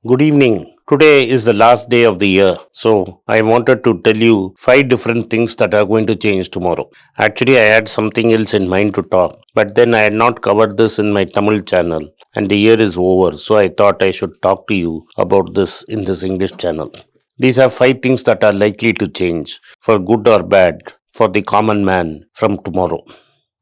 Good evening. Today is the last day of the year, so I wanted to tell you five different things that are going to change tomorrow. Actually, I had something else in mind to talk, but then I had not covered this in my Tamil channel, and the year is over, so I thought I should talk to you about this in this English channel. These are five things that are likely to change, for good or bad, for the common man from tomorrow.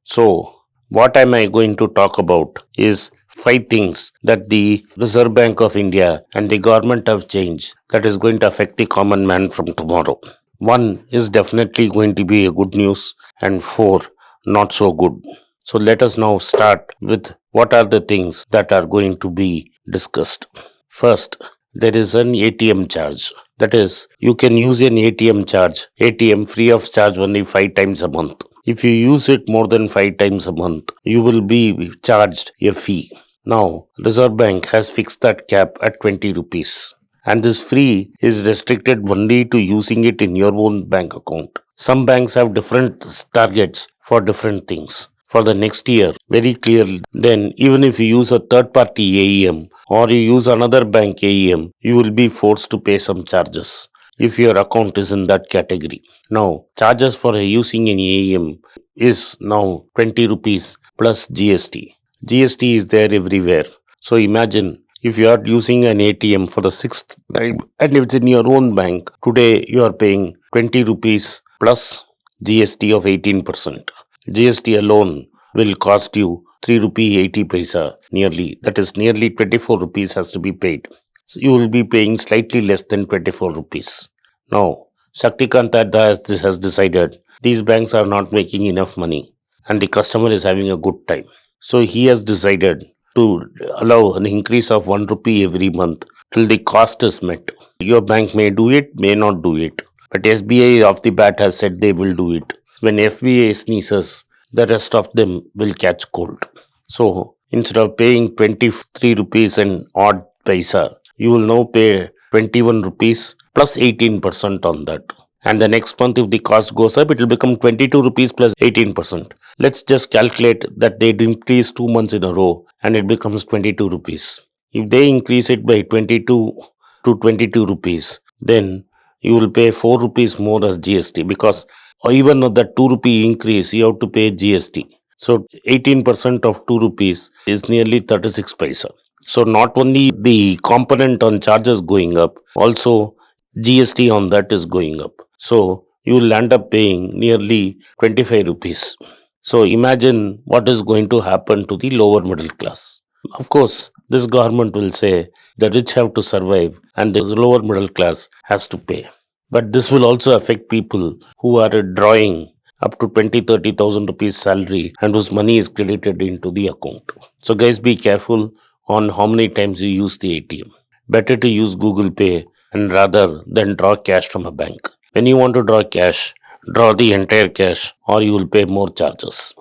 So, what am I going to talk about is five things that the Reserve Bank of India and the government have changed that is going to affect the common man from tomorrow. One is definitely going to be a good news, and four, not so good. So, let us now start with what are the things that are going to be discussed. First, there is an ATM charge. That is, you can use an ATM free of charge only 5 times a month. If you use it more than 5 times a month, you will be charged a fee. Now, Reserve Bank has fixed that cap at 20 rupees. And this fee is restricted only to using it in your own bank account. Some banks have different targets for different things. For the next year, very clearly, then even if you use a third party AEM or you use another bank AEM, you will be forced to pay some charges if your account is in that category. Now, charges for using an AEM is now 20 rupees plus GST. GST is there everywhere. So imagine if you are using an ATM for the sixth time and it's in your own bank, today you are paying 20 rupees plus GST of 18%. GST alone will cost you 3 rupee 80 paisa nearly. That is nearly 24 rupees has to be paid. So you will be paying slightly less than 24 rupees. Now, Shaktikant has decided these banks are not making enough money and the customer is having a good time. So he has decided to allow an increase of 1 rupee every month till the cost is met. Your bank may do it, may not do it. But SBI off the bat has said they will do it. When FBA sneezes, the rest of them will catch cold. So instead of paying 23 rupees and odd paisa, you will now pay 21 rupees plus 18% on that. And the next month, if the cost goes up, it will become 22 rupees plus 18%. Let's just calculate that they increase 2 months in a row and it becomes 22 rupees. If they increase it by 22 to 22 rupees, then you will pay 4 rupees more as GST because even though that 2 rupee increase, you have to pay GST. So 18% of 2 rupees is nearly 36 paisa. So not only the component on charges going up, also GST on that is going up. So you will end up paying nearly 25 rupees. So imagine what is going to happen to the lower middle class. Of course, this government will say the rich have to survive and the lower middle class has to pay. But this will also affect people who are drawing up to 20-30,000 rupees salary and whose money is credited into the account. So guys, be careful on how many times you use the ATM. Better to use Google Pay and rather than draw cash from a bank. When you want to draw cash, draw the entire cash or you will pay more charges.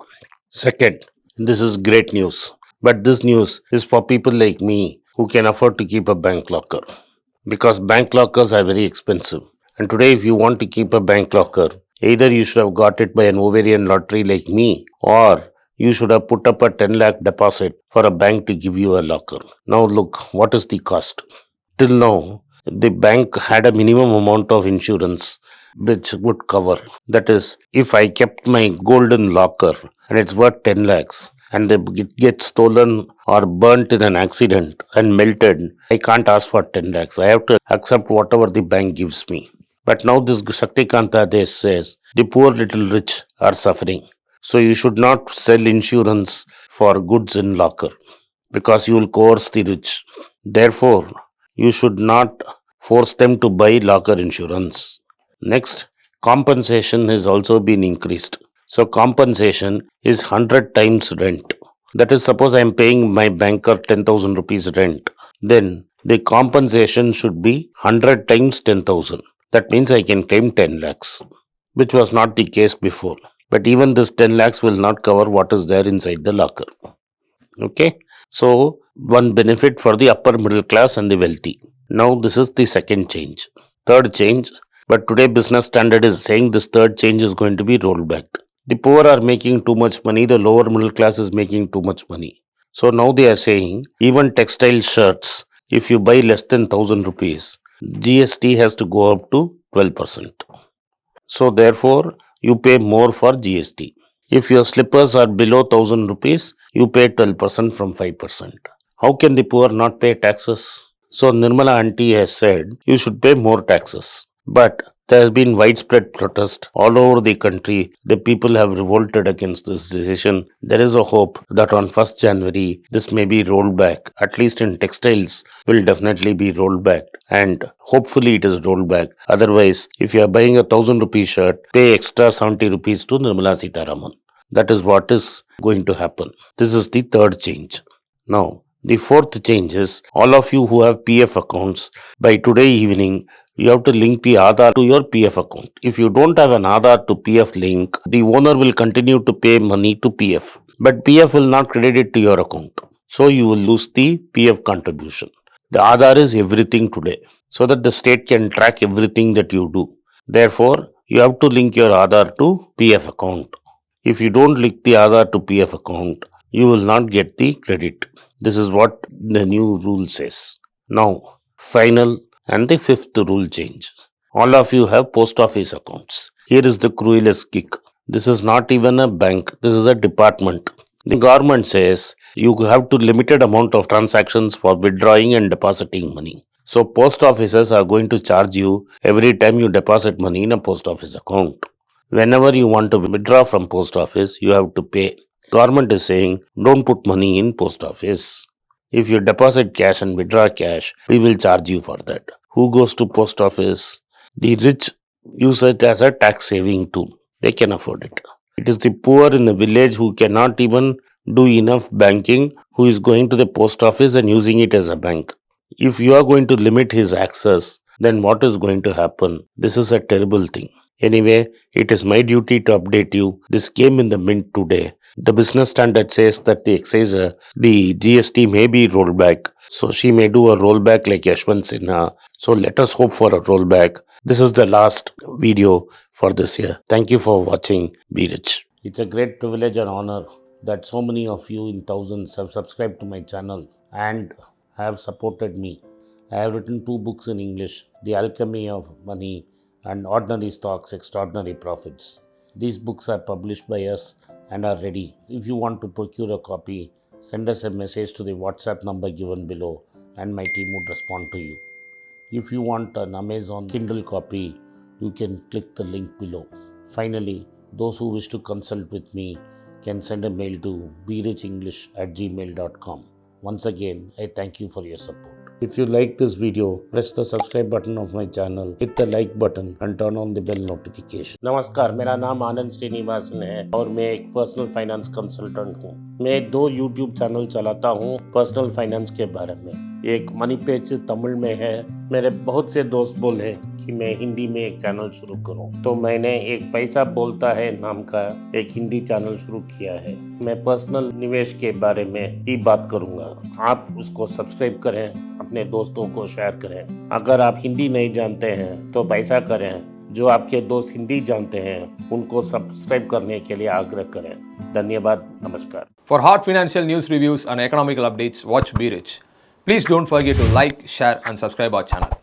Second, this is great news. But this news is for people like me who can afford to keep a bank locker. Because bank lockers are very expensive. And today, if you want to keep a bank locker, either you should have got it by an ovarian lottery like me, or you should have put up a 10 lakh deposit for a bank to give you a locker. Now, look, what is the cost? Till now, the bank had a minimum amount of insurance which would cover. That is, if I kept my golden locker and it's worth 10 lakhs, and it gets stolen or burnt in an accident and melted, I can't ask for 10 lakhs. I have to accept whatever the bank gives me. But now this Shaktikanta Desh says the poor little rich are suffering. So you should not sell insurance for goods in locker because you will coerce the rich. Therefore, you should not force them to buy locker insurance. Next, compensation has also been increased. So compensation is 100 times rent. That is, suppose I am paying my banker 10,000 rupees rent. Then the compensation should be 100 times 10,000. That means I can claim 10 lakhs, which was not the case before. But even this 10 lakhs will not cover what is there inside the locker. Okay. So one benefit for the upper middle class and the wealthy. Now this is the second change. Third change. But today business standard is saying this third change is going to be rolled back. The poor are making too much money, the lower middle class is making too much money. So now they are saying even textile shirts, If you buy less than 1000 rupees, GST has to go up to 12%. So therefore, you pay more for GST. If your slippers are below 1000 rupees, you pay 12% from 5%. How can the poor not pay taxes? So Nirmala auntie has said you should pay more taxes. But there has been widespread protest all over the country. The people have revolted against this decision. There is a hope that on 1st January this may be rolled back. At least in textiles will definitely be rolled back. And hopefully it is rolled back. Otherwise, if you are buying a 1000 rupee shirt, pay extra 70 rupees to Nirmala Sitaraman. That is what is going to happen. This is the third change. Now, the fourth change is all of you who have PF accounts, by today evening, you have to link the Aadhar to your PF account. If you don't have an Aadhar to PF link, the owner will continue to pay money to PF. But PF will not credit it to your account. So you will lose the PF contribution. The Aadhar is everything today, so that the state can track everything that you do. Therefore, you have to link your Aadhar to PF account. If you don't link the Aadhar to PF account, you will not get the credit. This is what the new rule says. Now, final and the fifth rule change. All of you have post office accounts. Here is the cruelest kick. This is not even a bank, this is a department. The government says you have to limited amount of transactions for withdrawing and depositing money. So post offices are going to charge you every time you deposit money in a post office account. Whenever you want to withdraw from post office, you have to pay. Government is saying don't put money in post office. If you deposit cash and withdraw cash, we will charge you for that. Who goes to post office? The rich use it as a tax saving tool. They can afford it. It is the poor in the village who cannot even do enough banking who is going to the post office and using it as a bank. If you are going to limit his access, then what is going to happen? This is a terrible thing. Anyway, it is my duty to update you. This came in the mint today. The business standard says that the excise, the GST may be rolled back. So she may do a rollback like Yashwant Sinha. So let us hope for a rollback. This is the last video for this year. Thank you for watching. Be rich. It's a great privilege and honor that so many of you in thousands have subscribed to my channel and have supported me. I have written 2 books in English, The Alchemy of Money and Ordinary Stocks, Extraordinary Profits. These books are published by us and are ready. If you want to procure a copy, send us a message to the WhatsApp number given below and my team would respond to you. If you want an Amazon Kindle copy, you can click the link below. Finally, those who wish to consult with me can send a mail to berichenglish@gmail.com. Once again, I thank you for your support. If you like this video, press the subscribe button of my channel, hit the like button and turn on the bell notification. नमस्कार, मेरा नाम आनंद श्रीनिवासन है और मैं एक personal finance consultant हूँ। मैं 2 YouTube channel चलाता हूँ पर्सनल फाइनेंस के बारे में। एक मनी पेज तमिल में है। मेरे बहुत से दोस्त बोले कि मैं हिंदी में एक चैनल शुरू करूं, तो मैंने एक पैसा बोलता है नाम का एक हिंदी चैनल शुरू किया है। मैं पर्सनल निवेश के बारे में ही बात करूंगा। आप उसको सब्सक्राइब करें, अपने दोस्तों को शेयर करें। अगर आप हिंदी नहीं जानते हैं तो पैसा करें। जो आपके दोस्त हिंदी जानते हैं उनको सब्सक्राइब करने के लिए आग्रह करें। धन्यवाद, नमस्कार। For hot financial news reviews and economical updates, watch Be Rich. Please don't forget to like, share and subscribe our channel.